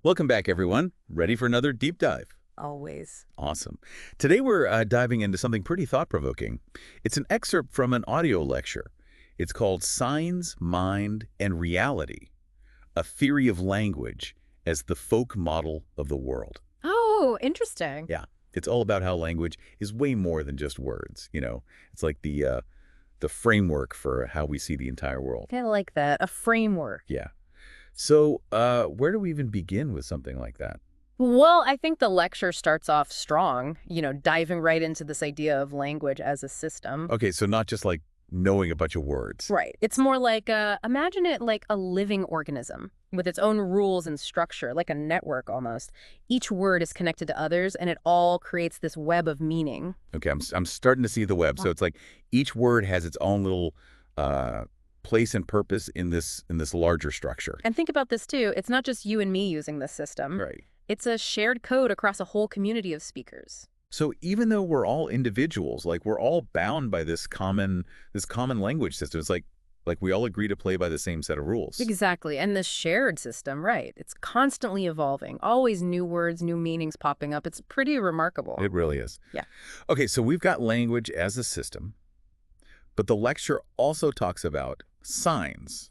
Welcome back, everyone. Ready for another deep dive? Always. Awesome. Today we're diving into something pretty thought-provoking. It's an excerpt from an audio lecture. It's called Signs, Mind, and Reality, a Theory of Language as the Folk Model of the World. Oh, interesting. Yeah, it's all about how language is way more than just words, you know. It's like the framework for how we see the entire world. Kind of like that. A framework. Yeah. So where do we even begin with something like that? Well, I think the lecture starts off strong, diving right into this idea of language as a system. Okay, so not just like knowing a bunch of words. Right. It's more like, imagine it like a living organism with its own rules and structure, like a network almost. Each word is connected to others, and it all creates this web of meaning. Okay, I'm starting to see the web. So it's like each word has its own little place and purpose in this larger structure. And think about this, too. It's not just you and me using this system. Right. It's a shared code across a whole community of speakers. So even though we're all individuals, like we're all bound by this common language system. It's like we all agree to play by the same set of rules. Exactly. And the shared system, right? It's constantly evolving. Always new words, new meanings popping up. It's pretty remarkable. It really is. Yeah. Okay, so we've got language as a system, but the lecture also talks about signs.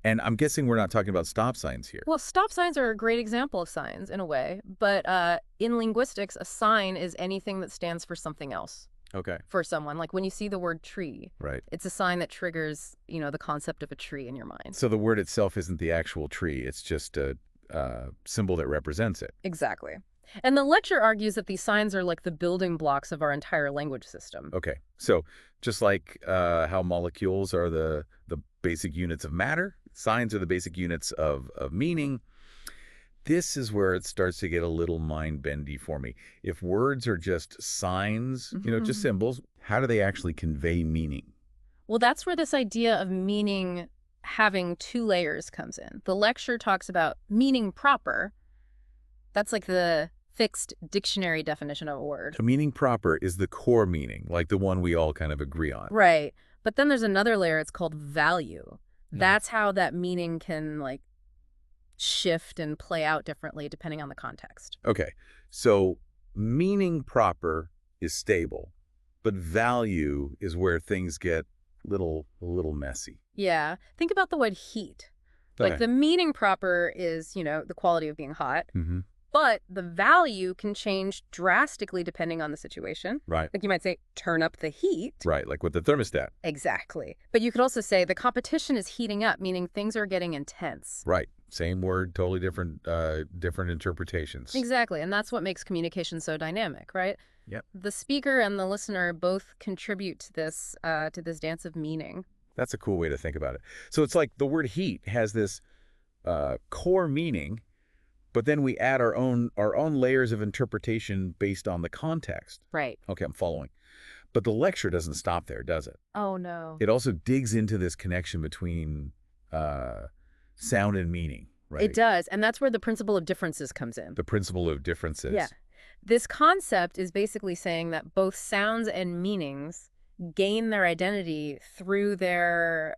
And I'm guessing we're not talking about stop signs here. Well, stop signs are a great example of signs in a way. But in linguistics, a sign is anything that stands for something else Okay. for someone. Like when you see the word tree, Right. it's a sign that triggers, the concept of a tree in your mind. So the word itself isn't the actual tree. It's just a symbol that represents it. Exactly. And the lecture argues that these signs are like the building blocks of our entire language system. Okay. So just like how molecules are the basic units of matter, signs are the basic units of meaning. This is where it starts to get a little mind-bendy for me. If words are just signs, just symbols, how do they actually convey meaning? Well, that's where this idea of meaning having two layers comes in. The lecture talks about meaning proper. That's like the fixed dictionary definition of a word. So meaning proper is the core meaning, like the one we all kind of agree on. Right. But then there's another layer, it's called value. That's how that meaning can like shift and play out differently depending on the context. Okay. So meaning proper is stable, but value is where things get a little messy. Yeah. Think about the word heat. Like Okay. the meaning proper is, the quality of being hot. Mm-hmm. But the value can change drastically depending on the situation. Right. Like you might say, turn up the heat. Right, like with the thermostat. Exactly. But you could also say the competition is heating up, meaning things are getting intense. Right. Same word, totally different interpretations. Exactly. And that's what makes communication so dynamic, right? Yep. The speaker and the listener both contribute to this dance of meaning. That's a cool way to think about it. So it's like the word heat has this core meaning, but then we add our own layers of interpretation based on the context. Right. Okay, I'm following. But the lecture doesn't stop there, does it? Oh, no. It also digs into this connection between sound and meaning, right? It does. And that's where the principle of differences comes in. The principle of differences. Yeah. This concept is basically saying that both sounds and meanings gain their identity through their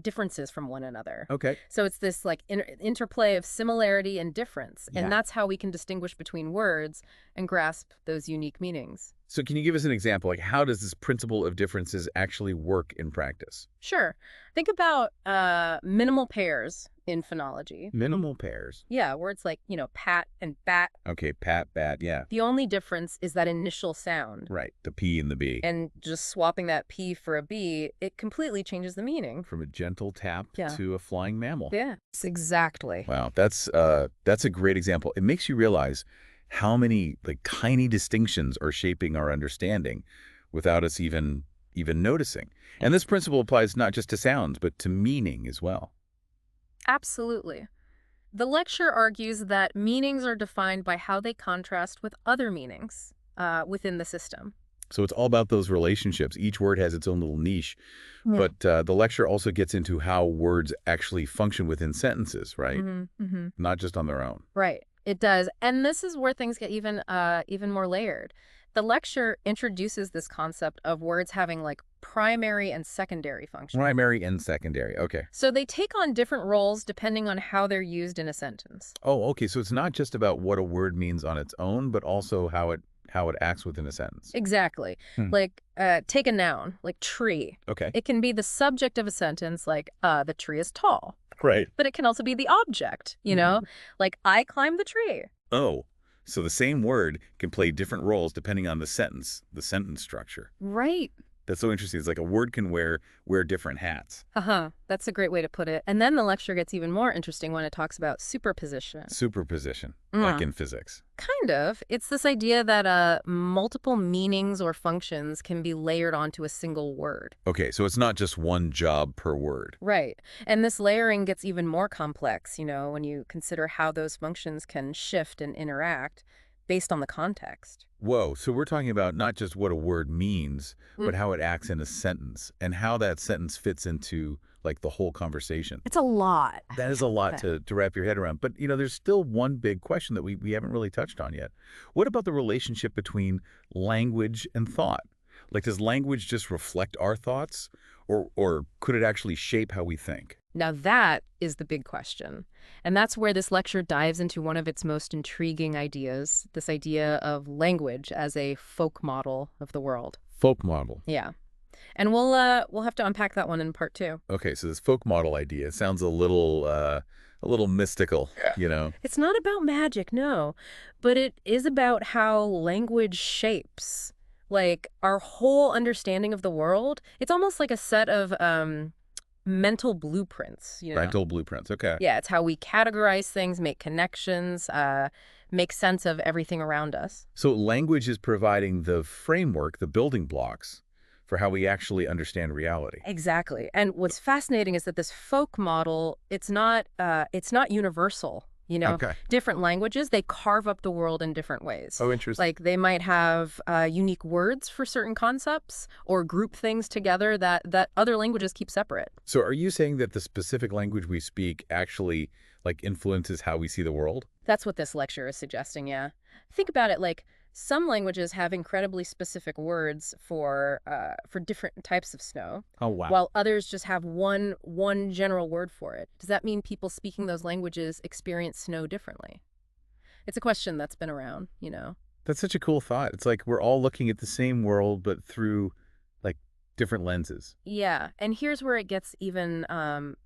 differences from one another. Okay. So it's this like interplay of similarity and difference. Yeah. And that's how we can distinguish between words and grasp those unique meanings. So can you give us an example? Like, how does this principle of differences actually work in practice? Sure. Think about minimal pairs in phonology. Minimal pairs. Yeah, words like, pat and bat. Okay, pat, bat, yeah. The only difference is that initial sound. Right, the P and the B. And just swapping that P for a B, it completely changes the meaning. From a gentle tap Yeah. to a flying mammal. Yeah, exactly. Wow, that's a great example. It makes you realize how many like tiny distinctions are shaping our understanding without us even noticing. And this principle applies not just to sounds, but to meaning as well. Absolutely. The lecture argues that meanings are defined by how they contrast with other meanings within the system. So it's all about those relationships. Each word has its own little niche. Yeah. But the lecture also gets into how words actually function within sentences, right? Mm-hmm. Not just on their own. Right. It does. And this is where things get even more layered. The lecture introduces this concept of words having like primary and secondary functions. Primary and secondary. Okay. So they take on different roles depending on how they're used in a sentence. Oh, okay. So it's not just about what a word means on its own, but also how it acts within a sentence. Exactly. Hmm. Like, take a noun, like tree. Okay. It can be the subject of a sentence, like, the tree is tall. Right. But it can also be the object, like, I climbed the tree. Oh, so the same word can play different roles depending on the sentence structure. Right. That's so interesting. It's like a word can wear different hats. Uh-huh. That's a great way to put it. And then the lecture gets even more interesting when it talks about superposition. Superposition, like in physics. Kind of. It's this idea that multiple meanings or functions can be layered onto a single word. Okay, so it's not just one job per word. Right. And this layering gets even more complex, when you consider how those functions can shift and interact based on the context. Whoa, so we're talking about not just what a word means, but how it acts in a sentence and how that sentence fits into like the whole conversation. It's a lot. That is a lot to wrap your head around. But, there's still one big question that we haven't really touched on yet. What about the relationship between language and thought? Like, does language just reflect our thoughts, or could it actually shape how we think? Now that is the big question. And that's where this lecture dives into one of its most intriguing ideas, this idea of language as a folk model of the world. Folk model. Yeah. And we'll have to unpack that one in part 2. Okay, so this folk model idea sounds a little mystical, It's not about magic, no, but it is about how language shapes, like, our whole understanding of the world. It's almost like a set of mental blueprints, Mental blueprints, okay. Yeah, it's how we categorize things, make connections, make sense of everything around us. So language is providing the framework, the building blocks for how we actually understand reality. Exactly. And what's fascinating is that this folk model, it's not universal. Okay. Different languages, they carve up the world in different ways. Oh, interesting. Like they might have unique words for certain concepts or group things together that other languages keep separate. So are you saying that the specific language we speak actually like influences how we see the world? That's what this lecture is suggesting, yeah. Think about it like some languages have incredibly specific words for different types of snow. Oh, wow. While others just have one general word for it. Does that mean people speaking those languages experience snow differently? It's a question that's been around. That's such a cool thought. It's like we're all looking at the same world, but through like different lenses. Yeah, and here's where it gets even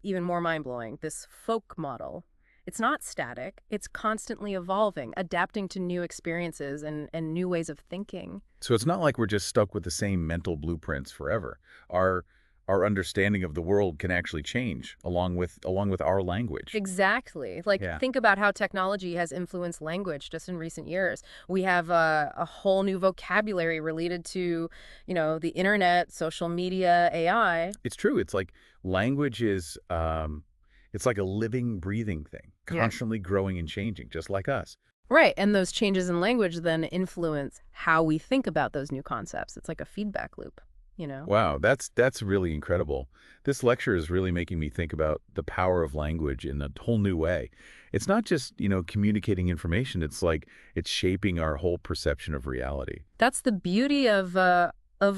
more mind-blowing. This folk model. It's not static. It's constantly evolving, adapting to new experiences and new ways of thinking. So it's not like we're just stuck with the same mental blueprints forever. Our understanding of the world can actually change along with our language. Exactly. Like, Yeah. think about how technology has influenced language just in recent years. We have a whole new vocabulary related to, the internet, social media, AI. It's true. It's like language is it's like a living, breathing thing, Yeah. constantly growing and changing, just like us. Right. And those changes in language then influence how we think about those new concepts. It's like a feedback loop. Wow, that's really incredible. This lecture is really making me think about the power of language in a whole new way. It's not just, communicating information. It's like it's shaping our whole perception of reality. That's the beauty of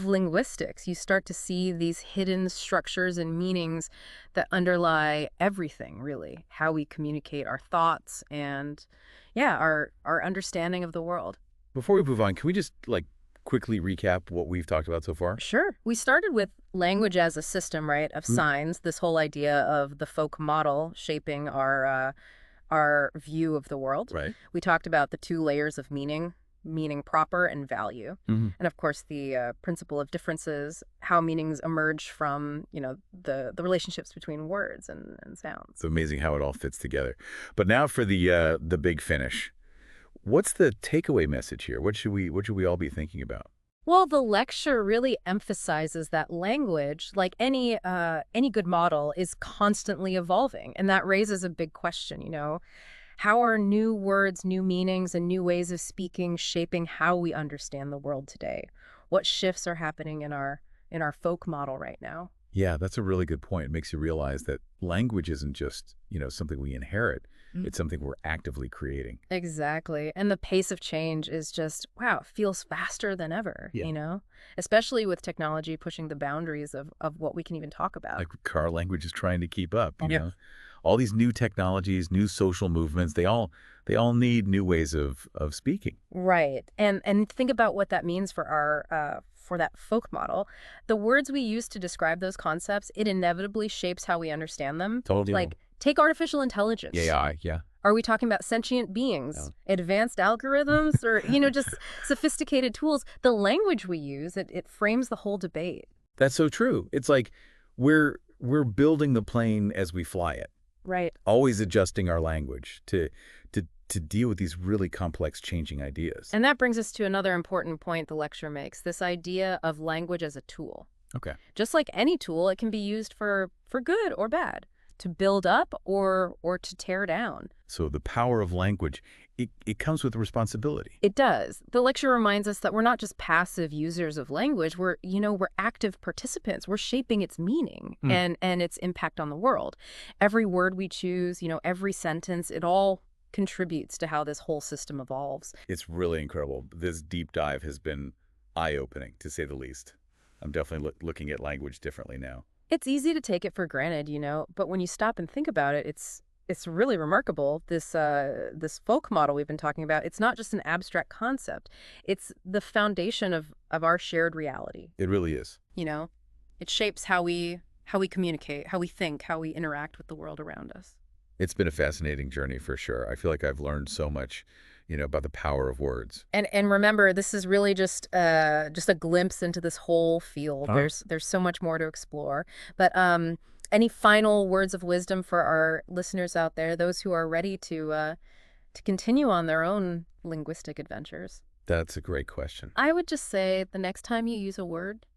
linguistics. You start to see these hidden structures and meanings that underlie everything, really. How we communicate our thoughts and, yeah, our understanding of the world. Before we move on, can we just like quickly recap what we've talked about so far? Sure. We started with language as a system, right, of signs, this whole idea of the folk model shaping our view of the world. Right. We talked about the 2 layers of meaning proper and value. And of course, the principle of differences, how meanings emerge from, the relationships between words and sounds. It's amazing how it all fits together. But now for the big finish. What's the takeaway message here? What should we all be thinking about? Well, the lecture really emphasizes that language, like any good model, is constantly evolving. And that raises a big question. How are new words, new meanings, and new ways of speaking shaping how we understand the world today? What shifts are happening in our folk model right now? Yeah, that's a really good point. It makes you realize that language isn't just, something we inherit. It's something we're actively creating. Exactly. And the pace of change is just, wow, it feels faster than ever, Yeah. especially with technology pushing the boundaries of what we can even talk about. Like our language is trying to keep up, you Yeah. know? All these new technologies, new social movements, they all need new ways of speaking. Right. And think about what that means for our for that folk model. The words we use to describe those concepts, it inevitably shapes how we understand them. Totally. Like, take artificial intelligence. AI, yeah. Are we talking about sentient Yeah. beings, advanced algorithms, or, just sophisticated tools? The language we use, it frames the whole debate. That's so true. It's like we're building the plane as we fly it, Right. always adjusting our language to deal with these really complex changing ideas. And that brings us to another important point the lecture makes, this idea of language as a tool. Okay. Just like any tool, it can be used for good or bad, to build up or to tear down. So the power of language, it comes with responsibility. It does. The lecture reminds us that we're not just passive users of language. We're active participants. We're shaping its meaning and its impact on the world. Every word we choose, every sentence, it all contributes to how this whole system evolves. It's really incredible. This deep dive has been eye-opening, to say the least. I'm definitely looking at language differently now. It's easy to take it for granted, but when you stop and think about it, it's really remarkable. This folk model we've been talking about, it's not just an abstract concept. It's the foundation of our shared reality. It really is. It shapes how we communicate, how we think, how we interact with the world around us. It's been a fascinating journey for sure. I feel like I've learned so much, about the power of words. And remember, this is really just a glimpse into this whole field. Huh? There's so much more to explore. But any final words of wisdom for our listeners out there, those who are ready to continue on their own linguistic adventures? That's a great question. I would just say the next time you use a word,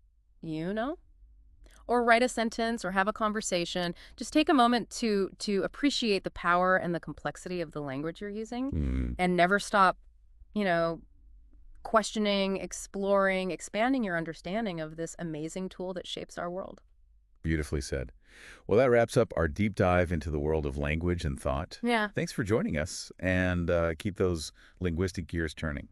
or write a sentence or have a conversation, just take a moment to appreciate the power and the complexity of the language you're using and never stop, questioning, exploring, expanding your understanding of this amazing tool that shapes our world. Beautifully said. Well, that wraps up our deep dive into the world of language and thought. Yeah. Thanks for joining us, and keep those linguistic gears turning.